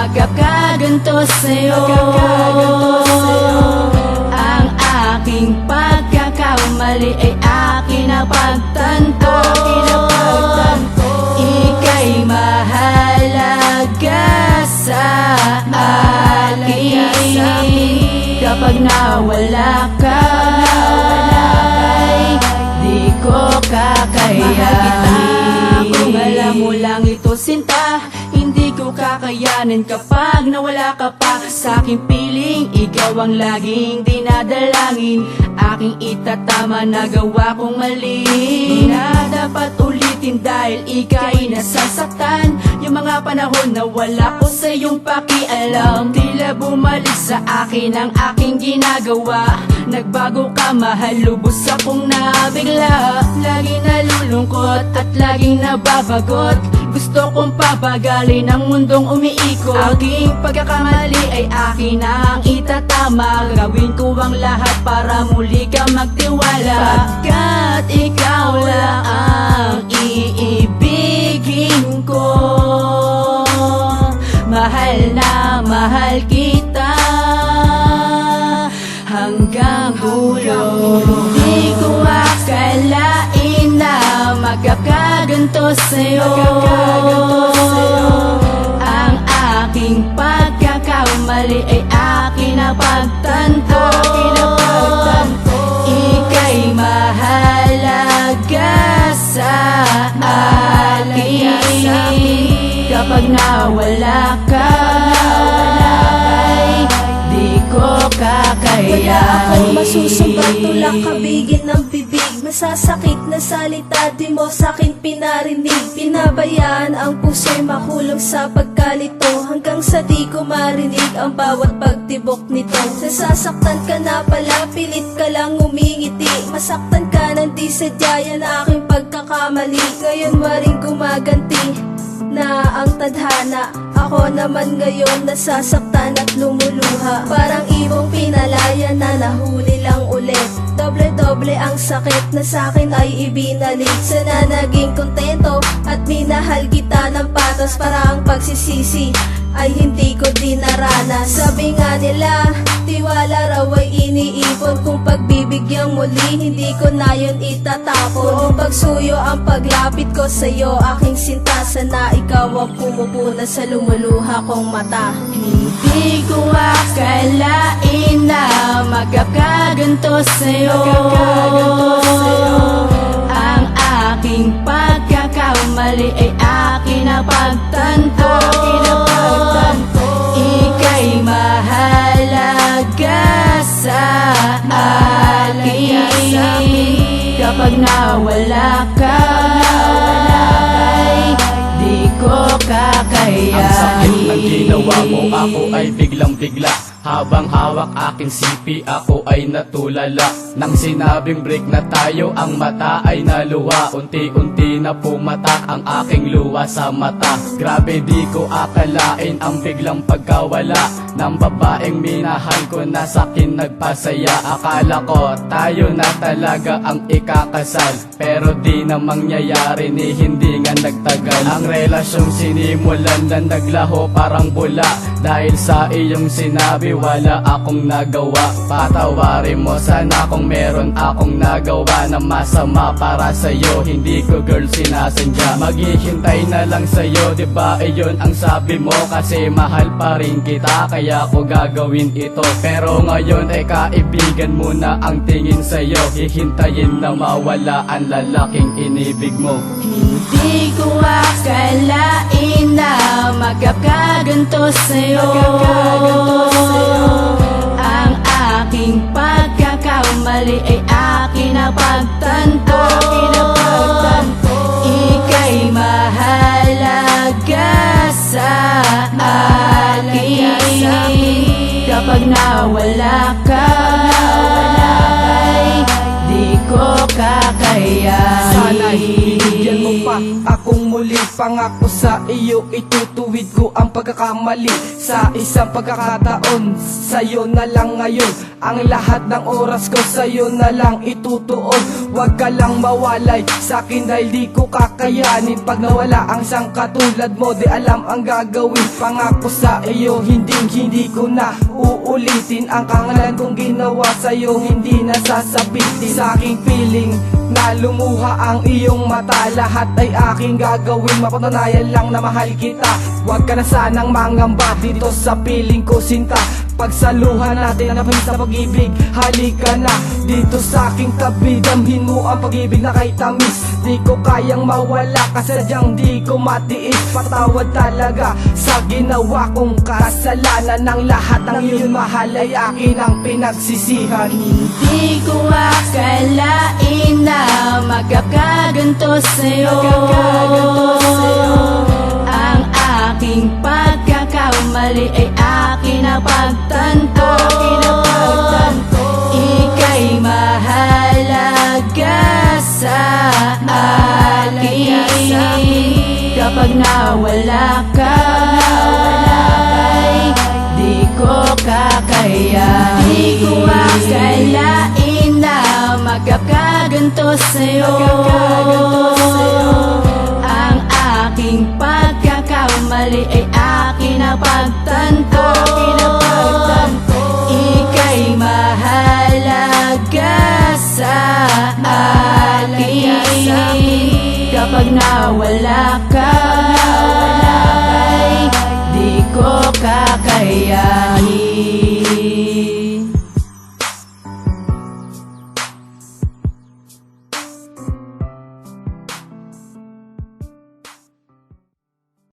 magkakaganto sa'yo. Ang aking pagkakamali ay akin na pagtanto. Ika'y mahalaga sa akin. Kapag nawala ka, di ko kakayanin. Kung alam mo lang ito, sinta, hindi ko kakayanin kapag nawala ka pa. Sa aking piling, ikaw ang laging dinadalangin. Aking itatama na gawa kong mali. Di na dapat ulitin dahil ika'y nasasaktan. Yung mga panahon na wala ko sa iyong pakialam, tila bumalik sa akin ang aking ginagawa. Nagbago ka, mahal, lubos akong nabigla. Laging nalulungkot at laging nababagot. Gusto kong papagalin ang mundong umiikot. Aking pagkakamali ay akin ang itatama. Gawin ko ang lahat para muli ka magtiwala. Pagkat ikaw lang ang iibigin ko. Mahal na mahal kita hanggang dulo. Di ko akalain na magkakaganto sa'yo. Ang aking pagkakamali ay akin na pagtanto. Ika'y mahalaga sa akin. Kapag nawala ka, di ko kakayanin. Wala akong masusumbat, tulak kabigin ng bibig. Masasakit na salita, di mo sa'kin pinarinig. Pinabayaan ang puso'y makulong sa pagkalito, hanggang sa di ko marinig ang bawat pagtibok nito. Nasasaktan ka na pala, pilit ka lang umingiti. Masaktan ka ng di sadya, yan aking pagkakamali. Ngayon waring gumaganti na ang tadhana. Ako naman ngayon nasasaktan at lumuluha. Parang ibong pinalaya na nahuli lang ulit. Doble-doble ang sakit na sa'kin ay ibinalik. Sana naging kontento at minahal kita ng patas. Para ang pagsisisi ay hindi ko dinaranas. Sabi nga nila, tiwala raw ay iniipon. Kung pagbibigyang muli, hindi ko na yun itatapon. Kung pagsuyo ang paglapit ko sa'yo, aking sinta, sana ikaw ang pumupuna sa lumuluha kong mata. Hindi ko akalain na magkakaganto sa'yo. Ang aking pagkakamali ay akin na pagtanto. Ika'y mahalaga sa akin. Kapag nawala ka, di ko kakayanin. Ang sakit ng ginawa mo, ako ay biglang-bigla. Habang hawak aking sipi, ako ay natulala. Nang sinabing break na tayo, ang mata ay naluwa. Unti-unti na pumatak ang aking luha sa mata. Grabe, di ko akalain ang biglang pagkawala ng babaeng minahal ko na sa'kin nagpasaya. Akala ko tayo na talaga ang ikakasal, pero di na mangyayari, ni hindi nga nagtagal. Ang relasyong sinimulan na naglaho parang bula. Dahil sa iyong sinabi, wala akong nagawa. Patawarin mo sana kung meron akong nagawa na masama para sa'yo. Hindi ko girl sinasadya, maghihintay na lang sa'yo. Diba iyon ang sabi mo, kasi mahal pa rin kita, kaya ko gagawin ito. Pero ngayon ay kaibigan mo na ang tingin sa'yo. Hihintayin na mawala ang lalaking inibig mo. Hindi ko akalain na magkakaganto sa'yo. Ang aking pagkakamali ay akin na pagtanto. Ika'y mahalaga sa akin. Kapag nawala ka, di ko kakayanin. kakayanin. Sana'y bibigyan mo pa akong muli. Pangako sa iyo, itutuwid ko ang pagkakamali. Sa isang pagkakataon, sa'yo na lang ngayon. Ang lahat ng oras ko sa'yo na lang itutuon. Huwag ka lang mawalay sa'kin dahil di ko kakayanin. Pag nawala ang isang katulad mo, di alam ang gagawin. Pangako sa iyo, hindi ko na uulitin. Ang kangalan kong ginawa sa'yo, hindi na sasabitin. Sa aking piling na lumuha ang iyong mata, lahat ay aking gagawin. Mapatunayan lang na mahal kita. Huwag ka na sanang mangamba dito sa piling ko, sinta. Pagsaluhan natin ang sa pag-ibig. Halika na dito sa aking tabi. Damhin mo ang pag-ibig na kay tamis. Di ko kayang mawala, kasadyang di ko matiis. Patawad talaga sa ginawa kong kasalanan. Ng lahat ng iyong mahal ay akin ang pinagsisihan. Di ko akalain na magkakaganto sa'yo. Ang aking pagkakamali ay akin na pagtanto. Ika'y mahalaga sa akin. Kapag nawala ka, ay di ko kakayanin. Di ko akalain na magkakaganto sa'yo. Ang aking pagkakamali ay akin na pagtanto. Ika'y mahalaga sa akin. Kapag nawala ka,